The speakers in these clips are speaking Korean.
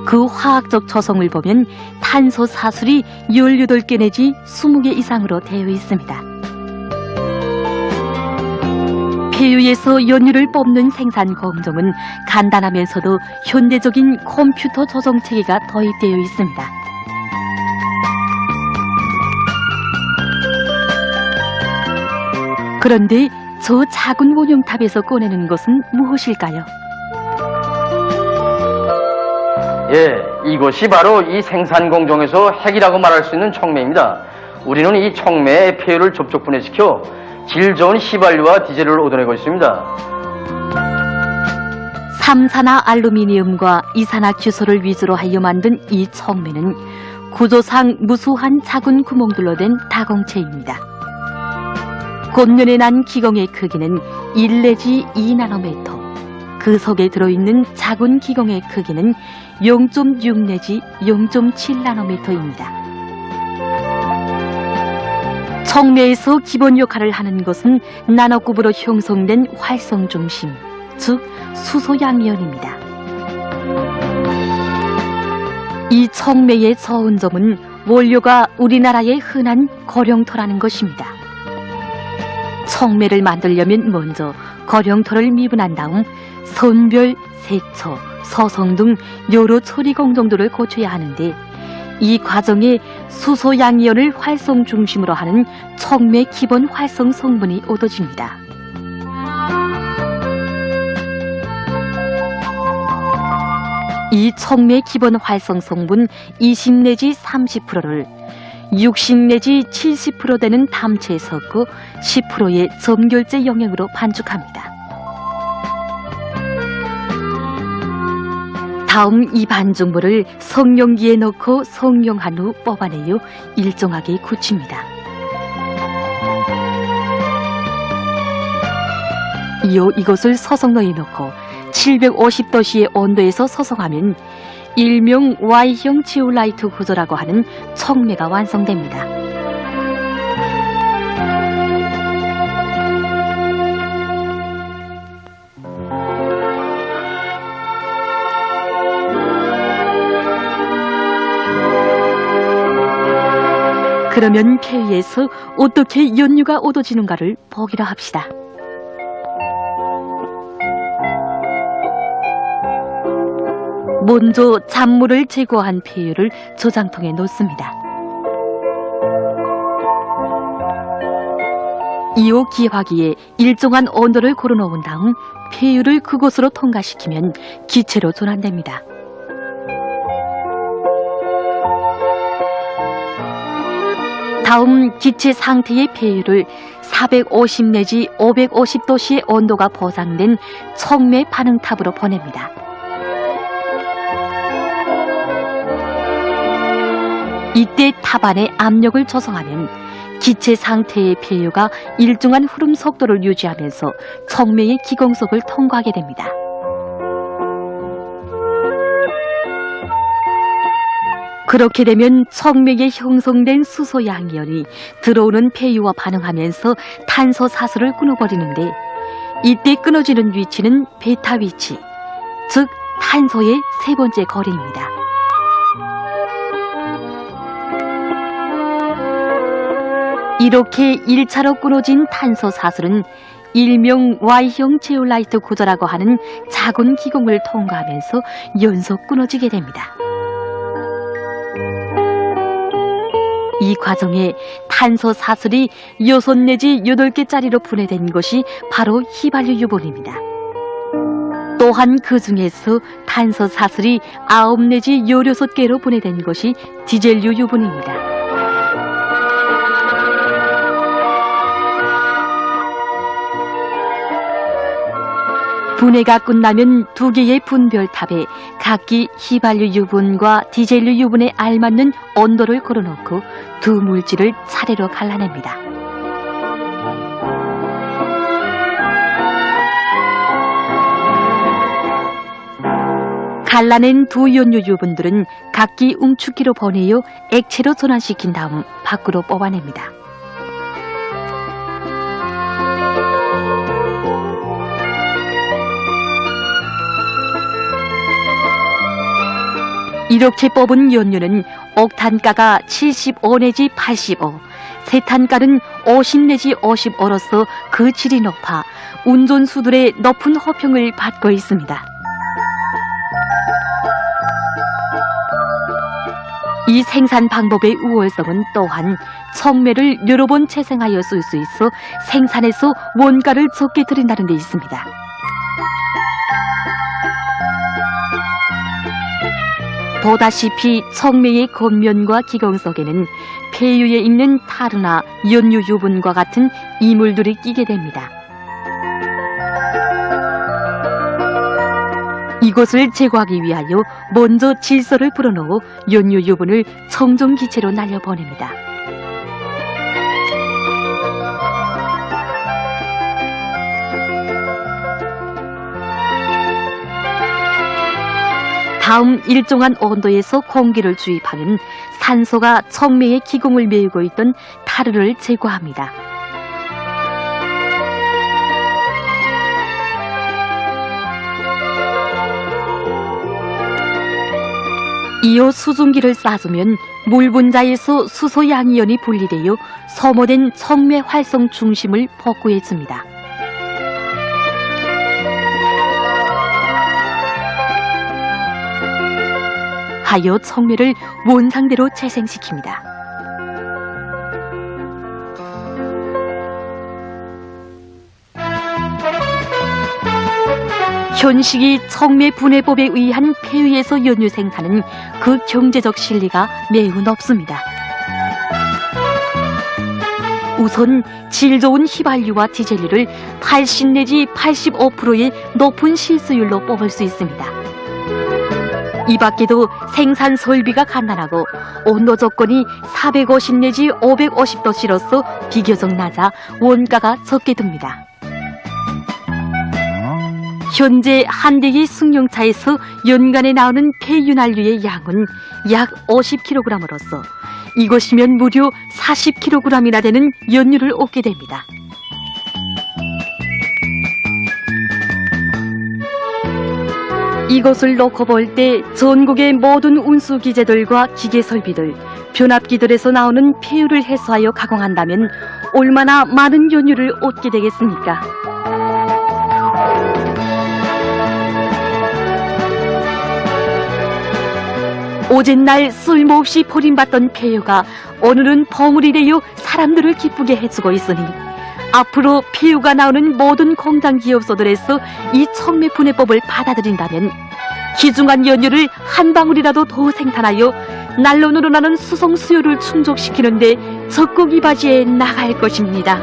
그 화학적 조성을 보면 탄소 사슬이 18개 내지 20개 이상으로 되어 있습니다. 폐유에서 연유를 뽑는 생산 공정은 간단하면서도 현대적인 컴퓨터 조정 체계가 도입되어 있습니다. 그런데 저 작은 원형탑에서 꺼내는 것은 무엇일까요? 예, 이것이 바로 이 생산 공정에서 핵이라고 말할 수 있는 촉매입니다. 우리는 이 촉매에 폐유를 접촉 분해시켜 질 좋은 휘발유와 디젤을 얻어내고 있습니다. 삼산화 알루미늄과 이산화규소를 위주로 하여 만든 이 촉매는 구조상 무수한 작은 구멍들로 된 다공체입니다. 곤면에 난 기공의 크기는 1 내지 2나노미터, 그 속에 들어있는 작은 기공의 크기는 0.6 내지 0.7나노미터입니다. 촉매에서 기본 역할을 하는 것은 나노급으로 형성된 활성 중심, 즉 수소양이온입니다. 이 촉매의 좋은 점은 원료가 우리나라의 흔한 거룡토라는 것입니다. 촉매를 만들려면 먼저 거룡토를 미분한 다음 선별, 색초, 서성 등 여러 처리 공정도를 거쳐야 하는데 이 과정에 수소양이온을 활성 중심으로 하는 촉매 기본 활성 성분이 얻어집니다. 이 촉매 기본 활성 성분 20 내지 30%를 60 내지 70% 되는 담체에 섞고 10%의 점결제 영역으로 반죽합니다. 다음 이 반죽물을 성룡기에 넣고 성룡한 후 뽑아내어 일정하게 굳힙니다. 이어 이것을 서성로에 넣고 750도씨의 온도에서 서성하면 일명 Y형 지올라이트 구조라고 하는 촉매가 완성됩니다. 그러면 폐유에서 어떻게 연유가 얻어지는가를 보기로 합시다. 먼저 잔물을 제거한 폐유를 저장통에 넣습니다. 이후 기화기에 일정한 온도를 걸어놓은 다음 폐유를 그곳으로 통과시키면 기체로 전환됩니다. 다음 기체 상태의 폐유를 450 내지 550도씨의 온도가 보장된 촉매 반응탑으로 보냅니다. 이때 탑 안에 압력을 조성하면 기체 상태의 폐유가 일정한 흐름 속도를 유지하면서 촉매의 기공석을 통과하게 됩니다. 그렇게 되면 촉매에 형성된 수소양이온이 들어오는 폐유와 반응하면서 탄소 사슬을 끊어버리는데 이때 끊어지는 위치는 베타 위치, 즉 탄소의 세 번째 거리입니다. 이렇게 1차로 끊어진 탄소 사슬은 일명 Y형 제올라이트 구조라고 하는 작은 기공을 통과하면서 연속 끊어지게 됩니다. 이 과정에 탄소 사슬이 6 내지 8개짜리로 분해된 것이 바로 휘발유 유분입니다. 또한 그 중에서 탄소 사슬이 9 내지 16개로 분해된 것이 디젤유 유분입니다. 분해가 끝나면 2개의 분별탑에 각기 휘발유 유분과 디젤유 유분에 알맞는 온도를 걸어놓고 두 물질을 차례로 갈라냅니다. 갈라낸 두 연료 유분들은 각기 응축기로 보내어 액체로 전환시킨 다음 밖으로 뽑아냅니다. 이렇게 뽑은 연료는 옥탄가가 75 내지 85, 세탄가는 50 내지 55로서 그 질이 높아 운전수들의 높은 호평을 받고 있습니다. 이 생산 방법의 우월성은 또한 청매를 여러 번 채생하여 쓸 수 있어 생산에서 원가를 적게 들인다는 데 있습니다. 보다시피 청매의 겉면과 기공 속에는 폐유에 있는 타르나 연유 유분과 같은 이물들이 끼게 됩니다. 이것을 제거하기 위하여 먼저 질소를 불어넣어 연유 유분을 청정 기체로 날려보냅니다. 다음 일정한 온도에서 공기를 주입하면 산소가 청매의 기공을 메우고 있던 타르를 제거합니다. 이어 수증기를 쏴주면 물 분자에서 수소 양이온이 분리되어 소모된 청매 활성 중심을 복구해줍니다. 하여 청매를 원상대로 재생시킵니다. 현식이 청매 분해법에 의한 폐유에서 연유 생산은 그 경제적 실리가 매우 높습니다. 우선 질 좋은 휘발유와 디젤유를 80 내지 85%의 높은 실수율로 뽑을 수 있습니다. 이 밖에도 생산 설비가 간단하고 온도 조건이 450 내지 550도씨로서 비교적 낮아 원가가 적게 듭니다. 현재 한 대의 승용차에서 연간에 나오는 폐윤활유의 양은 약 50kg으로서 이것이면 무려 40kg이나 되는 연유를 얻게 됩니다. 이것을 놓고 볼 때 전국의 모든 운수기재들과 기계설비들, 변압기들에서 나오는 폐유를 해소하여 가공한다면 얼마나 많은 연유를 얻게 되겠습니까? 오젠날 쓸모없이 버림받던 폐유가 오늘은 버물이 되어 사람들을 기쁘게 해주고 있으니 앞으로 폐유가 나오는 모든 공장 기업소들에서 이 청매 분해법을 받아들인다면 귀중한 연유를 한 방울이라도 더 생산하여 날로 늘어나는 수송 수요를 충족시키는데 적극 이바지해 나갈 것입니다.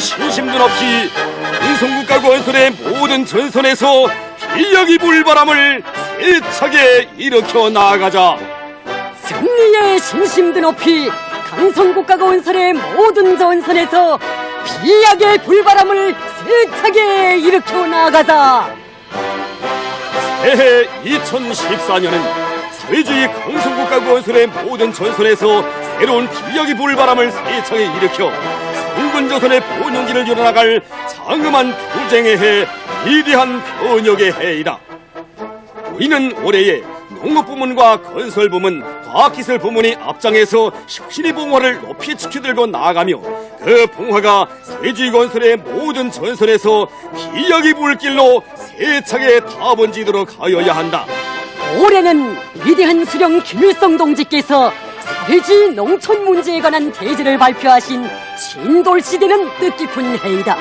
신심도 없이 인성국가 건설의 모든 전선에서 기력이 불바람을 세차게 일으켜 나아가자. 승리의 신심도 높이 강성국가 건설의 모든 전선에서 비약의 불바람을 세차게 일으켜 나아가자. 새해 2014년은 사회주의 강성국가 건설의 모든 전선에서 새로운 비약의 불바람을 세차게 일으켜 성군조선의 번영기를 이뤄나갈 장엄한 투쟁의 해, 위대한 변혁의 해이다. 우리는 올해에 농업부문과 건설부문, 과학기술부문이 앞장에서 혁신의 봉화를 높이 지켜들고 나아가며 그 봉화가 사회주의 건설의 모든 전선에서 비약의 불길로 세차게 타번지도록 하여야 한다. 올해는 위대한 수령 김일성 동지께서 사회주의 농촌 문제에 관한 대지를 발표하신 신돌시대는 뜻깊은 해이다.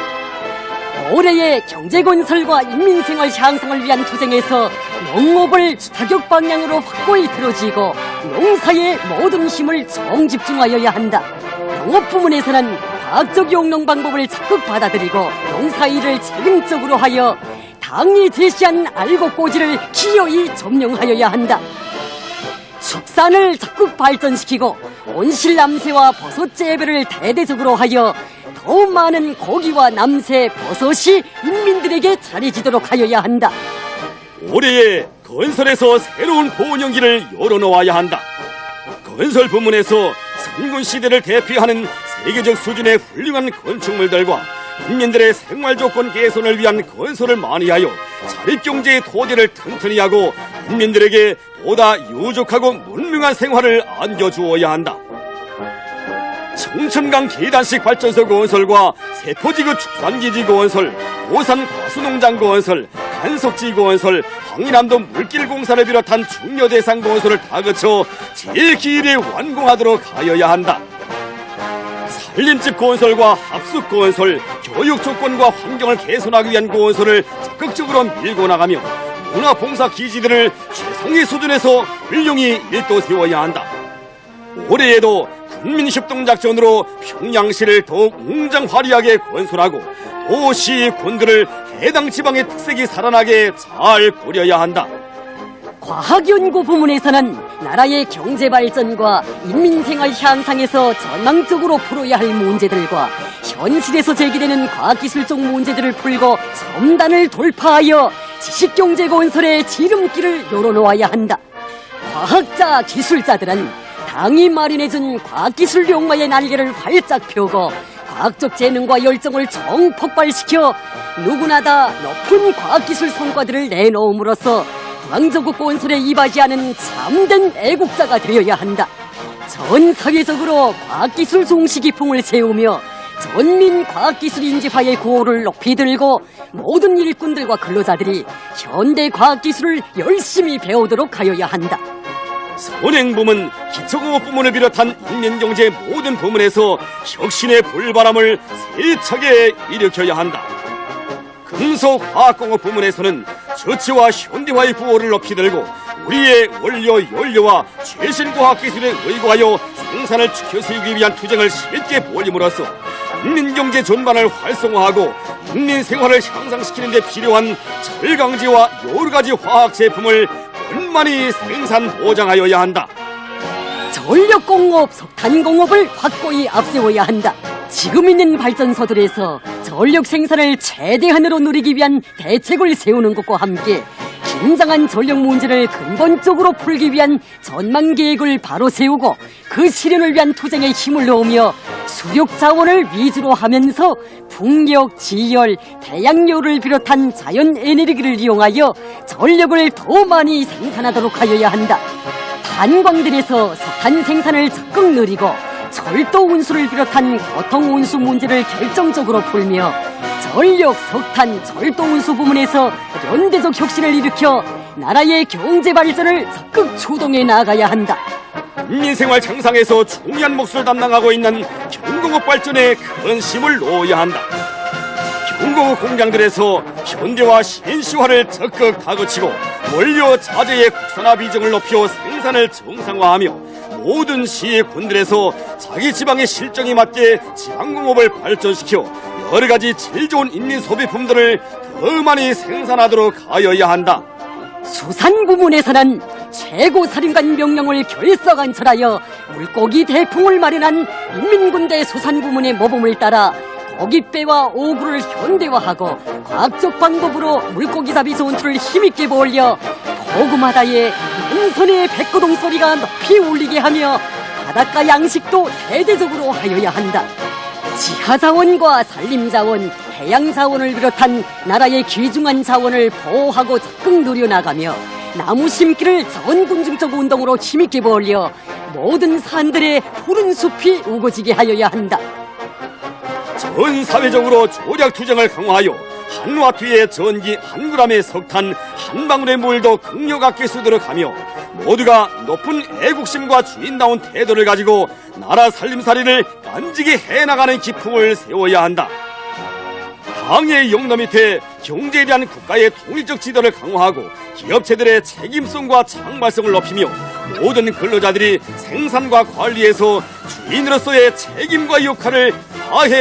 올해의 경제건설과 인민생활 향상을 위한 투쟁에서 농업을 타격 방향으로 확고히 들어지고 농사의 모든 힘을 총집중하여야 한다. 농업부문에서는 과학적 용농 방법을 적극 받아들이고 농사일을 책임적으로 하여 당이 제시한 알곡고지를 기어이 점령하여야 한다. 축산을 적극 발전시키고 온실 남새와 버섯 재배를 대대적으로 하여 더 많은 고기와 남새, 버섯이 인민들에게 잘해지도록 하여야 한다. 올해에 건설에서 새로운 보온연기를 열어놓아야 한다. 건설 부문에서 선군 시대를 대표하는 세계적 수준의 훌륭한 건축물들과 인민들의 생활 조건 개선을 위한 건설을 많이 하여 자립경제의 토대를 튼튼히 하고 인민들에게 보다 유족하고 문명한 생활을 안겨주어야 한다. 청천강 계단식 발전소 건설과 세포지구 축산기지 건설, 오산 과수농장 건설, 간석지 건설, 황리남도 물길 공사를 비롯한 중요 대상 건설을 다 거쳐 제2일에 완공하도록 하여야 한다. 살림집 건설과 합숙 건설, 교육 조건과 환경을 개선하기 위한 건설을 적극적으로 밀고 나가며 문화봉사 기지들을 최상의 수준에서 훌륭히 일도세워야 한다. 올해에도 국민협동작전으로 평양시를 더욱 웅장화려하게 건설하고 도시 군들을 해당 지방의 특색이 살아나게 잘 꾸려야 한다. 과학연구 부문에서는 나라의 경제발전과 인민생활 향상에서 전망적으로 풀어야 할 문제들과 현실에서 제기되는 과학기술적 문제들을 풀고 첨단을 돌파하여 지식경제 건설의 지름길을 열어놓아야 한다. 과학자, 기술자들은 당이 마련해준 과학기술 용마의 날개를 활짝 펴고 과학적 재능과 열정을 정폭발시켜 누구나 다 높은 과학기술 성과들을 내놓음으로써 광저국 건설에 이바지하는 참된 애국자가 되어야 한다. 전 사회적으로 과학기술 종시기풍을 세우며 전민 과학기술 인지화의 구호를 높이 들고 모든 일꾼들과 근로자들이 현대 과학기술을 열심히 배우도록 하여야 한다. 선행부문, 기초공업 부문을 비롯한 인민경제 모든 부문에서 혁신의 불바람을 세차게 일으켜야 한다. 금속화학공업 부문에서는 저치와 현대화의 구호를 높이 들고 우리의 원료, 연료와 최신 과학기술에 의거하여 생산을 지켜 세우기 위한 투쟁을 쉽게 벌임으로써 인민경제 전반을 활성화하고 인민생활을 향상시키는 데 필요한 철강지와 여러가지 화학제품을 원만히 생산 보장하여야 한다. 전력공업, 석탄공업을 확고히 앞세워야 한다. 지금 있는 발전소들에서 전력 생산을 최대한으로 누리기 위한 대책을 세우는 것과 함께 긴장한 전력 문제를 근본적으로 풀기 위한 전망 계획을 바로 세우고 그 실현을 위한 투쟁에 힘을 넣으며 수력 자원을 위주로 하면서 풍력, 지열, 태양열을 비롯한 자연 에너지를 이용하여 전력을 더 많이 생산하도록 하여야 한다. 탄광들에서 석탄 생산을 적극 늘리고 철도 운수를 비롯한 교통 운수 문제를 결정적으로 풀며 전력, 석탄, 철도 운수 부문에서 연대적 혁신을 일으켜 나라의 경제 발전을 적극 추동해 나가야 한다. 인민생활 향상에서 중요한 몫을 담당하고 있는 경공업 발전에 큰 힘을 놓아야 한다. 경공업 공장들에서 현대화 신시화를 적극 다그치고 원료 자재의 국산화 비중을 높여 생산을 정상화하며 모든 시군들에서 자기 지방의 실정에 맞게 지방공업을 발전시켜 여러가지 질 좋은 인민 소비품들을 더 많이 생산하도록 하여야 한다. 수산 부문에서는 최고 사령관 명령을 결석안철하여 물고기 대풍을 마련한 인민군대 수산 부문의 모범을 따라 고깃배와 오구를 현대화하고 과학적 방법으로 물고기 잡이 전투를 힘있게 벌려 포구마다의 만선의 백고동 소리가 높이 울리게 하며 바닷가 양식도 대대적으로 하여야 한다. 지하자원과 산림자원, 해양자원을 비롯한 나라의 귀중한 자원을 보호하고 적극 누려나가며 나무 심기를 전군중적 운동으로 힘있게 벌려 모든 산들의 푸른 숲이 우거지게 하여야 한다. 전 사회적으로 조력 투쟁을 강화하여 한 와트의 전기, 한 그램의 석탄, 한 방울의 물도 극력 아껴 쓰도록 하며 모두가 높은 애국심과 주인다운 태도를 가지고 나라 살림살이를 간직히 해나가는 기풍을 세워야 한다. 당의 영로 밑에 경제에 대한 국가의 통일적 지도를 강화하고 기업체들의 책임성과 창발성을 높이며 모든 근로자들이 생산과 관리에서 주인으로서의 책임과 역할을 다해